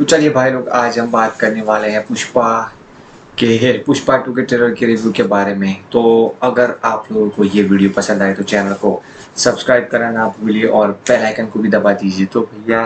तो चलिए भाई लोग, आज हम बात करने वाले हैं पुष्पा 2 के ट्रेलर के रिव्यू के बारे में। तो अगर आप लोगों को ये वीडियो पसंद आए तो चैनल को सब्सक्राइब करना ना भूलिए और बेल आइकन को भी दबा दीजिए। तो भैया,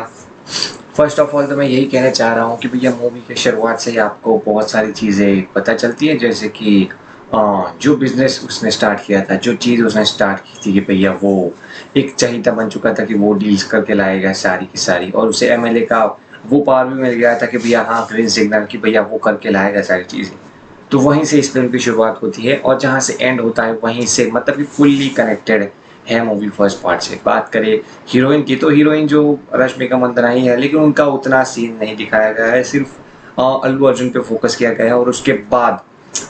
फर्स्ट ऑफ ऑल तो मैं यही कहना चाह रहा हूँ कि भैया, मूवी के शुरुआत से ही आपको बहुत सारी चीज़ें पता चलती है, जैसे कि जो बिजनेस उसने स्टार्ट किया था, जो चीज़ उसने स्टार्ट की थी कि भैया वो एक चहीता बन चुका था कि वो डील्स करके लाएगा सारी की सारी, और उसे एमएलए का वो पावर भी मिल गया था कि भैया हाँ, ग्रीन सिग्नल कि भैया वो करके लाएगा सारी चीज़ें। तो वहीं से इस फिल्म की शुरुआत होती है और जहाँ से एंड होता है वहीं से, मतलब कि फुल्ली कनेक्टेड है मूवी फर्स्ट पार्ट से। बात करें हीरोइन की, तो हीरोइन जो रश्मिका मंदाना ही है, लेकिन उनका उतना सीन नहीं दिखाया गया है, सिर्फ अल्लू अर्जुन पे फोकस किया गया है। और उसके बाद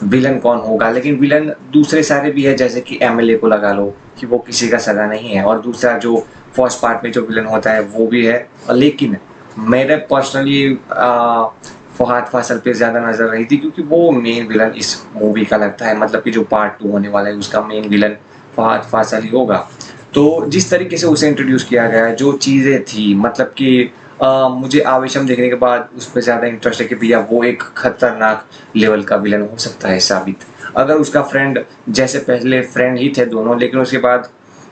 विलन कौन होगा, लेकिन विलन दूसरे सारे भी है, जैसे कि एमएलए को लगा लो कि वो किसी का सगा नहीं है, और दूसरा जो फर्स्ट पार्ट में जो विलन होता है वो भी है। लेकिन मेरे पर्सनली फहाद फासिल पे ज़्यादा नजर रही थी, क्योंकि वो मेन विलन इस मूवी का लगता है, मतलब कि जो पार्ट 2 होने वाला है उसका मेन विलन फहाद फासिल ही होगा। तो जिस तरीके से उसे इंट्रोड्यूस किया गया है, जो चीज़ें थी, मतलब कि मुझे आवेशम देखने के बाद उस पर ज़्यादा इंटरेस्ट है कि भैया वो एक खतरनाक लेवल का विलन हो सकता है साबित। अगर उसका फ्रेंड, जैसे पहले फ्रेंड ही थे दोनों, लेकिन उसके बाद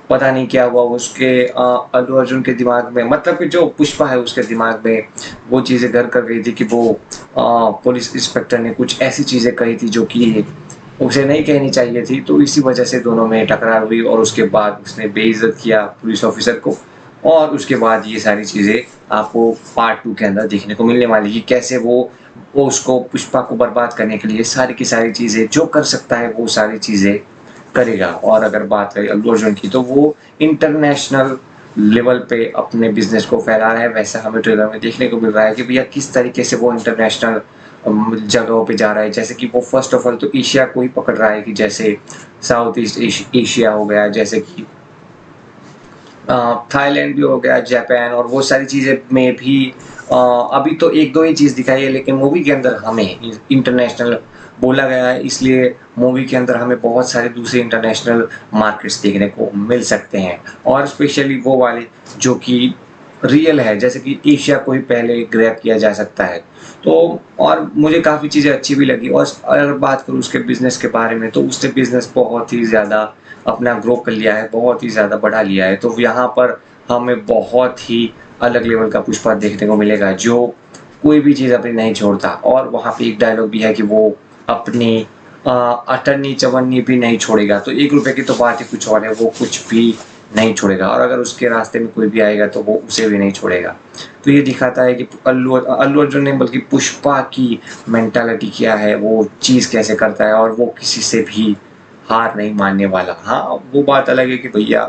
पता नहीं क्या हुआ उसके अल्लू अर्जुन के दिमाग में, मतलब कि जो पुष्पा है उसके दिमाग में वो चीज़ें घर कर गई थी कि वो पुलिस इंस्पेक्टर ने कुछ ऐसी चीज़ें कही थी जो कि उसे नहीं कहनी चाहिए थी। तो इसी वजह से दोनों में टकरार हुई और उसके बाद उसने बेइज्जत किया पुलिस ऑफिसर को। और उसके बाद ये सारी चीज़ें आपको पार्ट 2 के अंदर देखने को मिलने वाली है, कि कैसे वो उसको, पुष्पा को बर्बाद करने के लिए सारी की सारी चीज़ें जो कर सकता है वो सारी चीज़ें करेगा। और अगर बात करें अल्लू अर्जुन की, तो वो इंटरनेशनल लेवल पे अपने बिजनेस को फैला रहा है। वैसा हमें ट्रेलर में देखने को मिल रहा है कि भैया किस तरीके से वो इंटरनेशनल जगहों पे जा रहा है। जैसे कि वो फर्स्ट ऑफ ऑल तो एशिया को ही पकड़ रहा है, कि जैसे साउथ ईस्ट एशिया हो गया, जैसे कि थाईलैंड भी हो गया, जापान, और वो सारी चीज़ें में भी अभी तो एक दो ही चीज़ दिखाई है, लेकिन मूवी के अंदर हमें इंटरनेशनल बोला गया है, इसलिए मूवी के अंदर हमें बहुत सारे दूसरे इंटरनेशनल मार्केट्स देखने को मिल सकते हैं, और स्पेशली वो वाले जो कि रियल है, जैसे कि एशिया को ही पहले ग्रैब किया जा सकता है। तो और मुझे काफ़ी चीज़ें अच्छी भी लगी। और अगर बात करूँ उसके बिज़नेस के बारे में, तो उसने बिज़नेस बहुत ही ज़्यादा अपना ग्रो कर लिया है, बहुत ही ज़्यादा बढ़ा लिया है। तो यहाँ पर हमें बहुत ही अलग लेवल का पुष्पा देखने को मिलेगा, जो कोई भी चीज़ अपनी नहीं छोड़ता। और वहाँ पे एक डायलॉग भी है कि वो अपनी अठन्नी चवन्नी भी नहीं छोड़ेगा। तो ₹1 की तो बात ही कुछ और है, वो कुछ भी नहीं छोड़ेगा, और अगर उसके रास्ते में कोई भी आएगा तो वो उसे भी नहीं छोड़ेगा। तो ये दिखाता है कि अल्लू अर्जुन ने, बल्कि पुष्पा की मेंटालिटी क्या है, वो चीज़ कैसे करता है, और वो किसी से भी हार नहीं मानने वाला। हाँ, वो बात अलग है कि भैया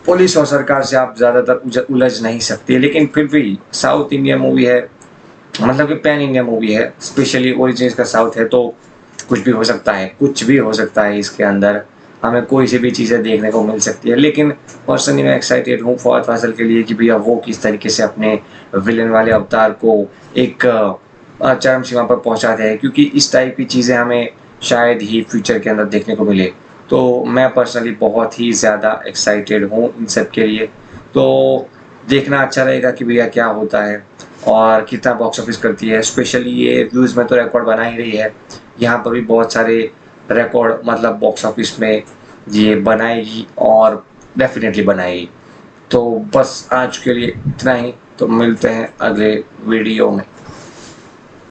पुलिस और सरकार से आप ज़्यादातर उलझ नहीं सकते, लेकिन फिर भी साउथ इंडिया मूवी है, मतलब कि पैन इंडिया मूवी है, स्पेशली ओरिजिन इसका साउथ है, तो कुछ भी हो सकता है, कुछ भी हो सकता है इसके अंदर। हमें कोई सी भी चीज़ें देखने को मिल सकती है। लेकिन पर्सनली मैं एक्साइटेड हूँ फहद फासिल के लिए कि भैया वो किस तरीके से अपने विलेन वाले अवतार को एक चरम सीमा पर पहुँचाते हैं, क्योंकि इस टाइप की चीज़ें हमें शायद ही फ्यूचर के अंदर देखने को मिले। तो मैं पर्सनली बहुत ही ज़्यादा एक्साइटेड हूँ इन सब के लिए। तो देखना अच्छा रहेगा कि भैया क्या होता है और कितना बॉक्स ऑफिस करती है। स्पेशली ये व्यूज़ में तो रिकॉर्ड बना ही रही है, यहाँ पर भी बहुत सारे रिकॉर्ड, मतलब बॉक्स ऑफिस में ये बनाएगी और डेफिनेटली बनाएगी। तो बस आज के लिए इतना ही, तो मिलते हैं अगले वीडियो में।